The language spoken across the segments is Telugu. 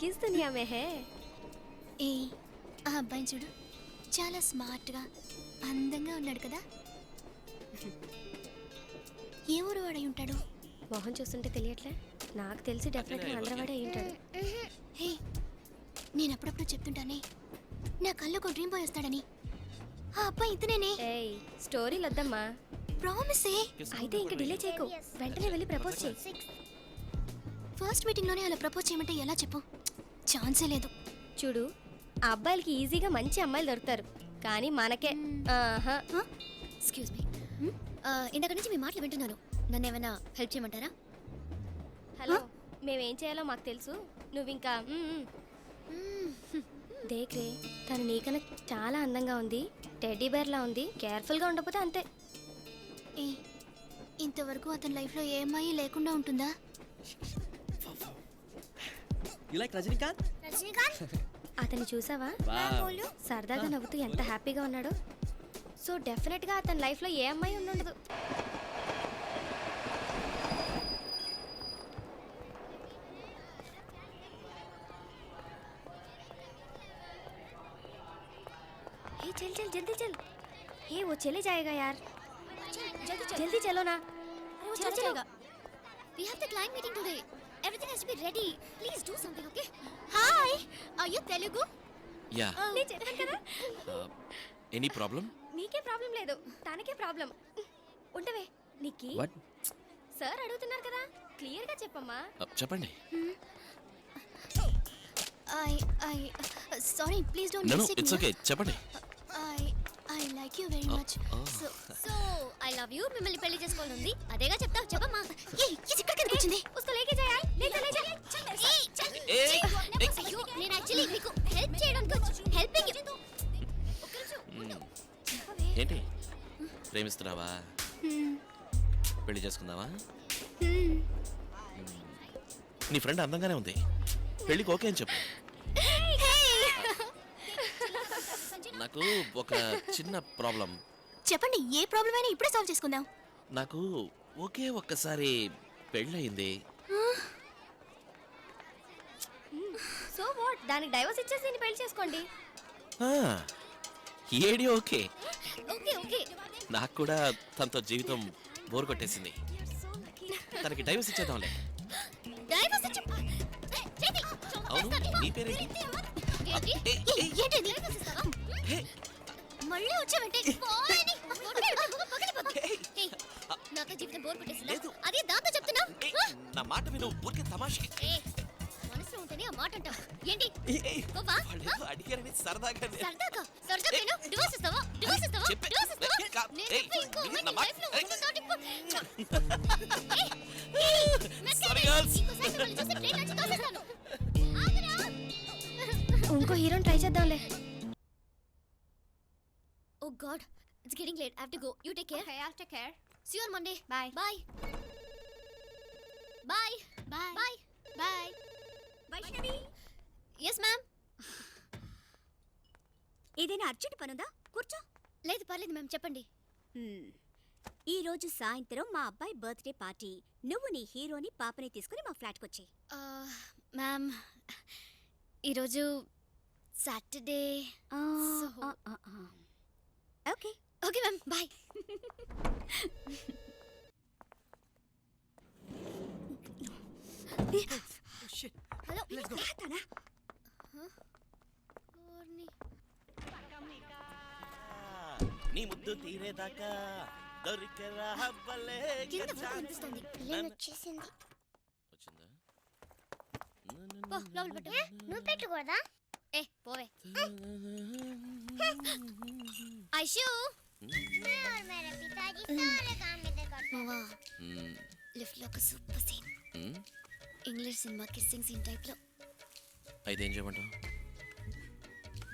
किस दुनिया में है? ఏ ఆ అబ్బాయిని చూడు, చాలా స్మార్ట్గా అందంగా ఉన్నాడు కదా. ఏ ఊరు వాడై ఉంటాడు? మొహం చూస్తుంటే తెలియట్లే. నాకు తెలిసి డెఫినెట్గా ఆంధ్రవాడే అయి ఉంటాడు. హే, నేను అప్పుడప్పుడు చెప్తుంటానే నా కళ్ళు ఒక డ్రీమ్ బాయ్ వస్తాడని. ఆ అబ్బాయి ఇతనేనే. ఏయ్, స్టోరీలు వద్దమ్మా. ప్రామిసే. అయితే ఇంకా డిలే చేయకు, వెంటనే వెళ్ళి ప్రపోజ్ చేయి. ఫస్ట్ మీటింగ్లోనే అలా ప్రపోజ్ చేయమంటే ఎలా చెప్పు? ఛాన్సే లేదు. చూడు, ఆ అబ్బాయిలకి ఈజీగా మంచి అమ్మాయిలు దొరుకుతారు, కానీ మనకే. ఆహా. ఎక్స్క్యూజ్ మీ, ఇందాక నుంచి మీ మాటలు వింటున్నాను. నన్ను ఏమైనా హెల్ప్ చేయమంటారా? హలో, మేమేం చేయాలో మాకు తెలుసు. నువ్వు ఇంకా దేక్రే, తను నీకన్నా చాలా అందంగా ఉంది, టెడ్డీ బేర్లా ఉంది. కేర్ఫుల్గా ఉండకపోతే అంతే. ఏ, ఇంతవరకు అతని లైఫ్లో ఏ అమ్మాయి లేకుండా ఉంటుందా? అతన్ని చూసావా? సరదాగా నవ్వుతూ ఎంత హ్యాపీగా ఉన్నాడో. సో డెఫినెట్గా అతని లైఫ్లో ఏ అమ్మాయి ఉండదు. चल चल जल्दी चल. ये वो चले जाएगा यार. जल्दी चलो ना. वो चला जाएगा. We have the client meeting today. Everything has to be ready. Please do something, okay? Hi. Are you Telugu? Yeah. నేను చెప్పాను కదా. Any problem? నీకే ప్రాబ్లం లేదు, తనకే ప్రాబ్లం. ఉండవే నీకి. What? సార్ అడుగుతున్నారు కదా, క్లియర్ గా చెప్పమ్మా. చెప్పండి. I sorry, please don't No, miss it. it's okay. చెప్పండి. I like you very much. So I love you. మిమ్మల్ని పెళ్లి చేసుకోవాలని ఉంది. అదేగా చెప్తావు, చెప్పమ్మా. ఏ ఇక్కడ కిందకి వచ్చింది. उसको लेके जा यार. ले जा. అయ్యో, నేను యాక్చువల్లీ మీకు హెల్ప్ చేయడానికి వచ్చి హెల్పింగ్. ఏంటి, ప్రేమిస్తున్నావా? పెళ్లి చేసుకుందావా? నీ ఫ్రెండ్ అందంగానే ఉంది, పెళ్లికి ఓకే అని చెప్పు. నాకు ఒక చిన్న ప్రాబ్లం. చెప్పండి, ఏ ప్రాబ్లం అయినా ఇప్పుడే సాల్వ్ చేసుకుందాం. నాకు ఒకే ఒక్కసారి పెళ్ళయింది. సో వాట్, దానికి డైవర్స్ ఇచ్చేసి నేను పెళ్లి చేసుకోండి. AD okay. ఓకే నాకు కూడా తనతో జీవితం బోర్ కొట్టేసింది. తనకి డైవర్స్ ఇచ్చేద్దాంలే. డైవర్స్ ఇచ్చి అవును, నీ పేరేంటి? ఏంటిది? మళ్ళీ వచ్చావంటే నాకే జీవితం బోర్ కొట్టేసిందా? అదే దాంతో చెప్తున్నా. నా మాట విను, ఊరికే తమాషకి. మనసులో ఉంటేనే ఆ మాట అంటావు ఏంటి? అడిగారని సరదాగా. సరదాగా డివోర్స్ ఇస్తావా? ఇంకో హీరోని ట్రై చేద్దాంలే. Oh God, it's getting late. I have to go. You take care. Okay, I'll take care. See you on Monday. Bye. Bye. Bye. Bye. Bye. Bye. Vaishnavi. Yes, ma'am. ఏదైనా అర్జెంట్ పనుందా? కూర్చో. లేదు పర్లేదు మ్యామ్, చెప్పండి. ఈ రోజు సాయంత్రం మా అబ్బాయి బర్త్డే పార్టీ. నువ్వు నీ హీరోని పాపని తీసుకుని మా ఫ్లాట్కి వచ్చి. మ్యామ్, ఈరోజు Saturday. Okay okay ma'am, bye. Hello, నీ ముద్దు తీరేదాకా దొరికరా హవ్వలే. కింద ఫోటో కనిపిస్తుంది. వచ్చిందా? పో, లోపల పెట్టు. నువ్వు పెట్టకూడదా? ఏ పోవే. ఐషు, లిఫ్ట్ లో ఒక super scene. English cinema kissing scene type లో. అయితే ఏం చేయమంటావు?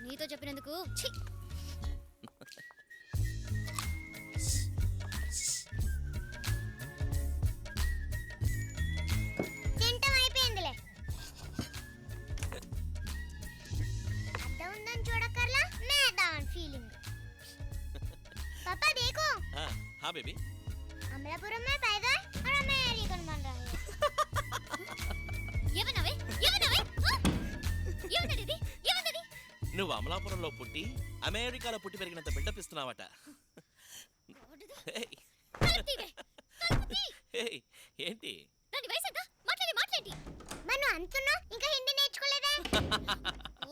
నీతో చెప్పినందుకు ఛీ. తింటం అయిపోయిందిలే. అర్థం ఉందని చూడక్కర్లా, మేదాన్ ఫీలింగ్. पापा देखो। हाँ बेबी। अमलापुरम में पाएगा और अमेरिकन बन रहा है। ये बनावे। నువ్వు అమలాపురంలో పుట్టి అమెరికాలో పుట్టి పెరిగినంత బిల్డప్ ఇస్తున్నావట. ఏయ్, ఏయ్, ఏంటి దాని వయసు ఎంత? మాట్లాడి మనం అంటున్నా ఇంకా హిందీ నేర్చుకోలేదా?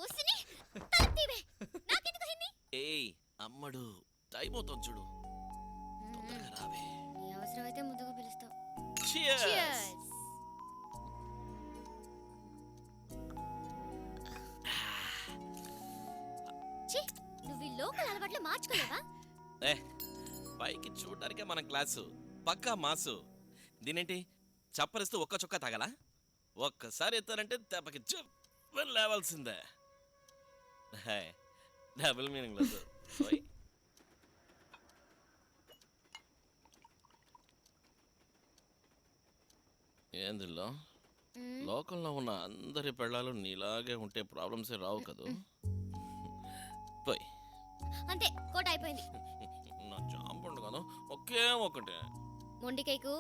ఓసిని తలతీవే నాకెందుకు హిందీ? ఏయ్ అమ్మడు టైం అవుతుంది చూడు, తొందరగా రావే. నీ అవసరమైతే ముద్దుగా పిలుస్తావు. Cheers. Cheers. ఛీ, నువ్వు ఈ లోకల్ అలవాట్లు మార్చుకోలేవా? ఏ పైకి చూడడానికే మన క్లాసు పక్కా మాసు. దీనేంటి చప్పరిస్తూ ఒక్క చుక్క తాగలా? ఒక్కసారి ఎత్తారంటే తెప్పకి చెప్పని లేవాల్సిందే. డబుల్ మీనింగ్ లేదు. ఏందిలో లోకంలో ఉన్న అందరి పెళ్ళాలు నీలాగే ఉంటే ప్రాబ్లమ్సే రావు కదూ. పోయి అంతే, కోట అయిపోయింది. నా జాంపండు కాదు, ఒకే ఒకటే. మొండి కేకు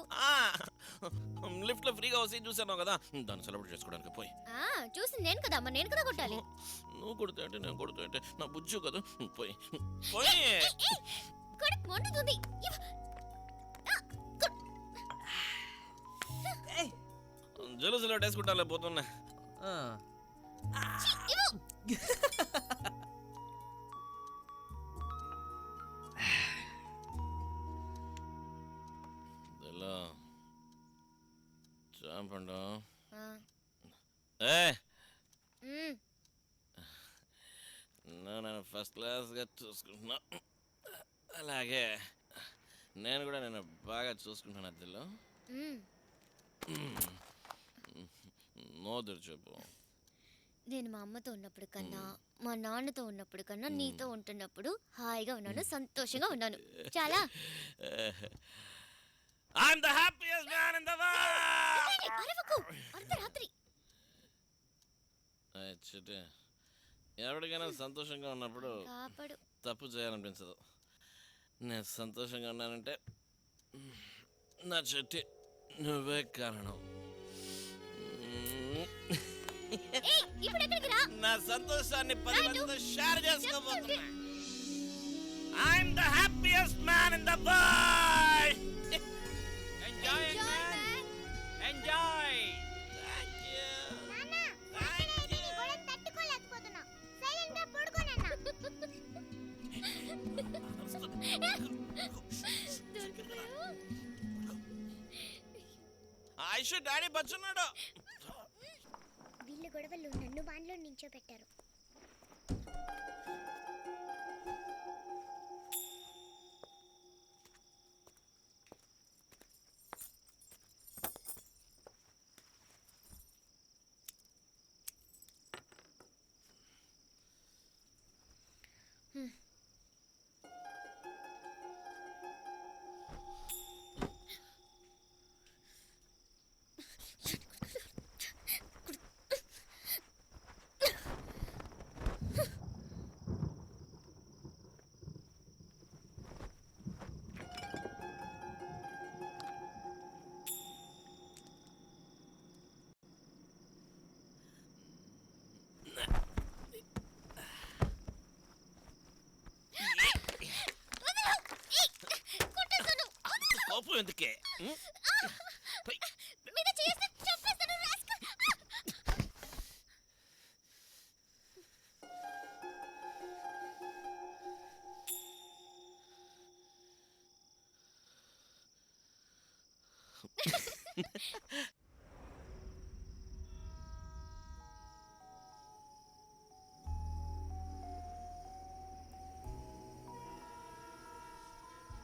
లిఫ్ట్ లో ఫ్రీగా వస్తే చూసాను కదా, దాన్ని సెలబ్రేట్ చేసుకోవడానికి. పోయి చూసి నేను కదా అమ్మ, నేను కదా కొట్టాలి. నువ్వు కొడితే అంటే నేను కొడుతూ అంటే నా బుజ్జు కదా. పోయి పోయి కడుపు మండుతుంది. జలుసులో వేసుకుంటా పోతున్నా. చాంపండు నేను ఫస్ట్ క్లాస్గా చూసుకుంటున్నా, అలాగే నేను కూడా నేను బాగా చూసుకుంటాను. అద్దెలో నోదురు చెప్పు. నేను మా అమ్మతో ఉన్నప్పుడు కన్నా మా నాన్నతో ఉన్నప్పుడు కన్నా నీతో ఉంటున్నప్పుడు హాయిగా ఉన్నాను, సంతోషంగా ఉన్నాను. చాలా I'm the happiest man in the world. అరవకు, అర్ధరాత్రి. ఎవరికైనా సంతోషంగా ఉన్నప్పుడు కాపాడు. తప్పు చేయాలనిపించదు. నేను సంతోషంగా ఉన్నానంటే నా చెట్టి నువ్వే కారణం. ఇప్పుడు ఎక్కడికి రా? నా సంతోషాన్ని 10 మందితో share చేసుకోబోతున్నా. I'm the happiest man in the world. Enjoy it, man. Enjoy. Thank you. నాన్న, Thank you. గొడవ తట్టుకోలేకపోతున్నా. సైలెంట్ గా పడుకో ఐషు డాడీ బచ్చున్నాడు. వీళ్ళ గొడవలు నన్ను వాన్లో నించోబెట్టారు. కోపం ఎందుకే? మీద చేస్తే చంపేస్తాను రాస్కల్.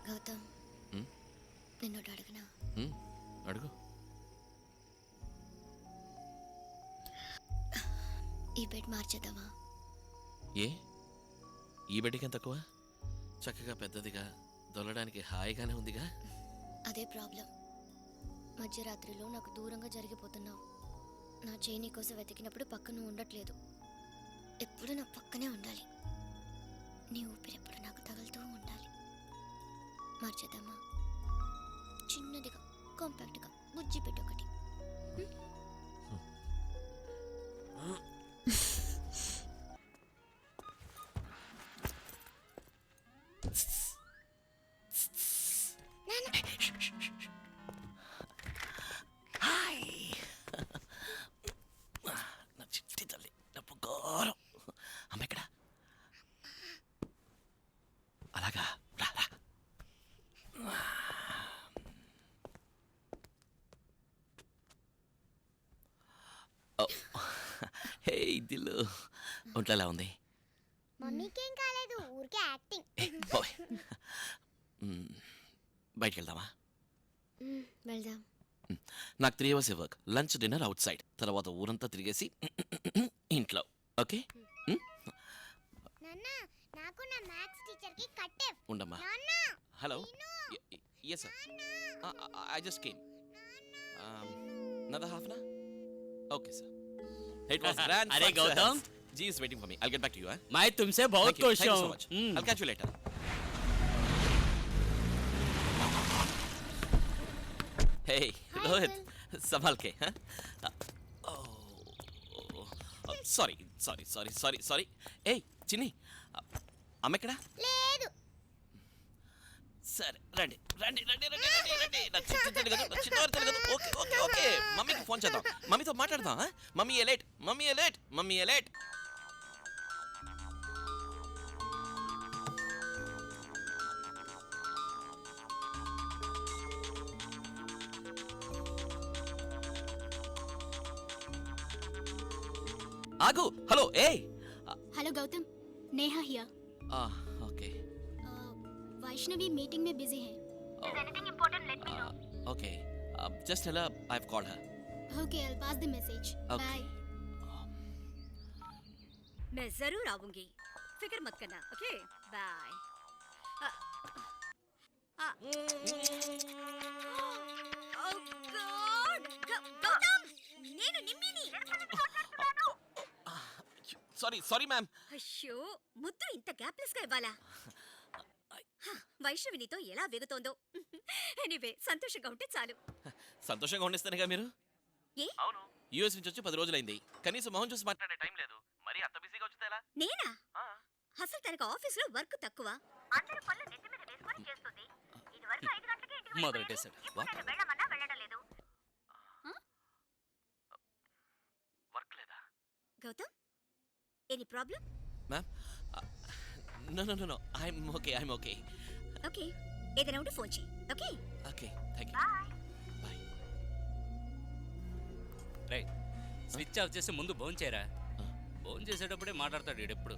గౌతమ్, నిన్నోటి అడగనా? అడుగు. ఈ బెడ్ మార్చేద్దామా? ఏ ఈ బెడ్కి ఎంత తక్కువ? చక్కగా పెద్దదిగా దొల్లడానికి హాయిగానే ఉందిగా. అదే ప్రాబ్లం. మధ్యరాత్రిలో నాకు దూరంగా జరిగిపోతున్నావు. నా చేయి కోసం వెతికినప్పుడు పక్కన ఉండట్లేదు. ఎప్పుడు నా పక్కనే ఉండాలి. నీ ఊపిరి ఎప్పుడు నాకు తగులుతూ ఉండాలి. మార్చేద్దామా? చిన్నదిగా, కాంపాక్ట్గా, బుజ్జి పెట్టొకటి. హే దిల్లు ఒంట్లో ఎలా ఉంది? మమ్మీకేం కాలేదు, ఊరికే యాక్టింగ్. బాయ్ బయటికి వెళ్దామా? వెళ్దాం. నాకు 3 hours work, lunch dinner out side, తర్వాత ఊరంతా తిరిగేసి ఇంట్లో. ఓకే నాన్న, నాకు నా మ్యాథ్స్ టీచర్కి కట్టేవ్. ఉండమ్మా. నాన్న, hello yes sir, I just came. Another half an hour? Okay, sir. It was grand. अरे fun, Gautam, sir. G is waiting for me. I'll get back to you. Huh? मैं तुमसे बहुत Thank you. खुश Thank you हूँ. so much. I'll catch you later. Hey, Hi, Rohit. संभाल के. Huh? Sorry. Hey, చిన్ని, అమ్మ ఎక్కడా? లేదు. సరే రండి. నా చిన్నవారు తెలియదు. ఓకే. మమ్మీకి ఫోన్ చేద్దాం, మమ్మీతో మాట్లాడదాం. మమ్మీ ఏ లేట్. ఆగు. Hello A. Hello Gautam, Neha here. Okay Vaishnavi meeting में बिजी है. Okay just hello, I have called her. Okay, I'll pass the message. Okay. Bye. मैं जरूर आऊंगी, फिक्र मत करना. Okay bye. గౌతమ్, నేను నిమ్మిని. Sorry ma'am. అయ్యో, ముద్దు ఇంత గ్యాప్లెస్ గా ఇవ్వాలా? వైష్ణవి నీతో ఎలా వెగుతోందో. ఎనీవే, సంతోషంగా ఉంటే చాలు. సంతోషంగా ఉండిస్తానుగా మీరు. ఏ? అవును, యూఎస్ నుంచి వచ్చి 10 రోజులైంది, కనీసం మొహం చూసి మాట్లాడే టైం లేదు. మరి అంత బిజీగా వచ్చితే ఎలా? నేనా? అసలు తనకు ఆఫీసులో వర్క్ తక్కువ. అందరూ పనులు నెత్తి మీద వేసుకొని చేస్తుంది. ఇదివరకు 5 గంటలకే ఇంటికి మొదలెట్టేశాడు. ఇప్పుడు నేను వెళ్ళమన్నా వెళ్ళడం లేదు. వర్క్ లేదా? Gautam, any problem? Ma'am no I'm okay. Okay, ఏదైనా ఉంటే ఫోన్ చేయి. Okay okay thank you. Bye. రే, స్విచ్ ఆఫ్ చేసి ముందు భోన్ చేయరా. భోన్ చేసేటప్పుడే మాట్లాడతాడు వీడెప్పుడు.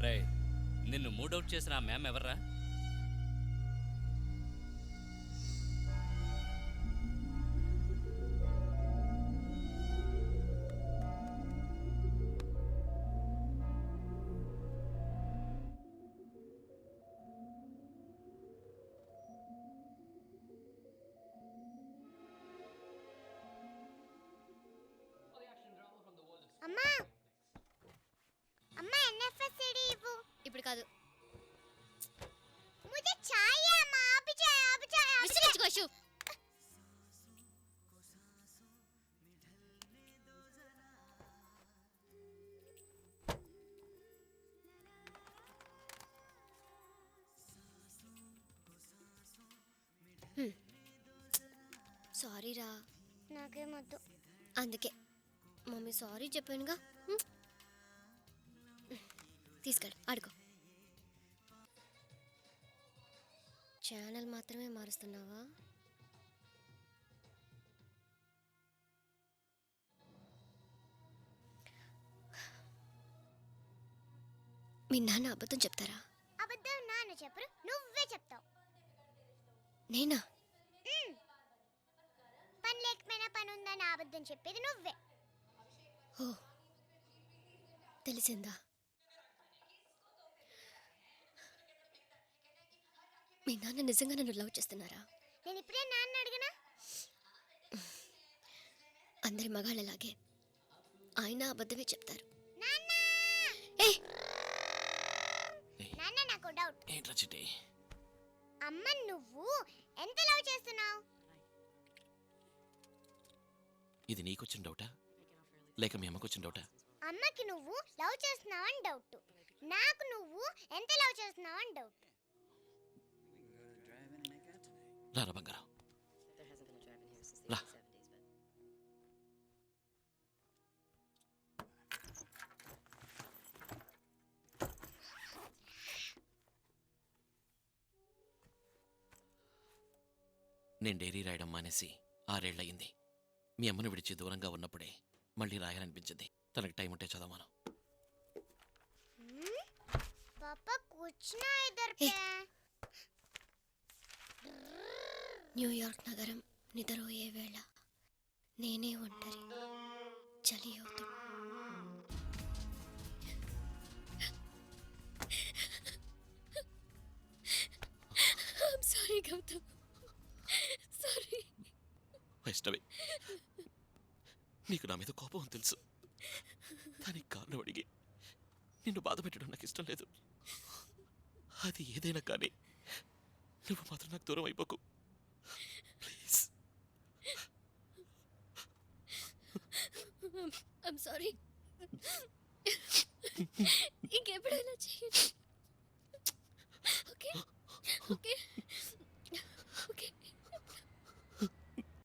రే, నిన్ను మూడౌట్ చేసిన ఆ మ్యామ్ ఎవర్రా? అమ్మా, అమ్మా ఎన్ఎఫ్ఎస్సిడి ఇవ్వు. ఇప్పుడు కాదు. मुझे चाहिए अम्मा, अभी चाहिए. విసిగించుకో శివ్. సారీ రా. నాకేమొద్దు. అందుకే మమ్మీ సారీ చెప్పానుగా. తీసుకెళ్ళు, ఆడుకో. ఛానల్ మాత్రమే మారుస్తున్నావా? మీ నాన్న అబద్ధం చెప్తారా? అబద్ధం నాన్న చెప్పరు, నువ్వే చెప్తావు. నేనా? పని లేకపోయినా పని ఉందని అబద్ధం చెప్పేది నువ్వే. ఓ, తెలిసిందా? మీ నాన్న నిజంగా నన్ను లవ్ చేస్తున్నారా? నేను ఇప్పుడే నాన్న అడిగినా. అందరి మగాళ్ళలాగే ఆయన అబద్ధమే చెప్తారు. నాన్న, ఏ నాన్న నాకు డౌట్. ఏంట్రా చిట్టి? అమ్మ నువ్వు ఎంత లవ్ చేస్తున్నావు? ఇది నీకొచ్చిన డౌటా లేక మీ అమ్మకొచ్చిన డౌటా? అమ్మకి నువ్వు లవ్ చేస్తున్నావు అని డౌట్, నాకు నువ్వు ఎంత లవ్ చేస్తున్నావు అని డౌట్. రారా బంగారం, రా. నేను డైరీ రాయడం మానేసి 6 ఏళ్ళయింది. మీ అమ్మను విడిచి దూరంగా ఉన్నప్పుడే మళ్ళీ రాయాలనిపించింది. తనకి టైం ఉంటే చదవమాను. पापा कुछ ना इधर पे న్యూయార్క్ నగరం నిద్రపోయే వేళ నేనే ఒంటరి చలి అవుతుంది. Sorry Gautam, sorry. వైష్ణవి, నీకు నా మీద కోపం అని తెలుసు. దానికి కారణం అడిగి నిన్ను బాధ పెట్టడం నాకు ఇష్టం లేదు. అది ఏదైనా కానీ నువ్వు మాత్రం నాకు దూరం అయిపోకు ప్లీజ్. I'm sorry. ఇంకెప్పుడైనా చేయండి.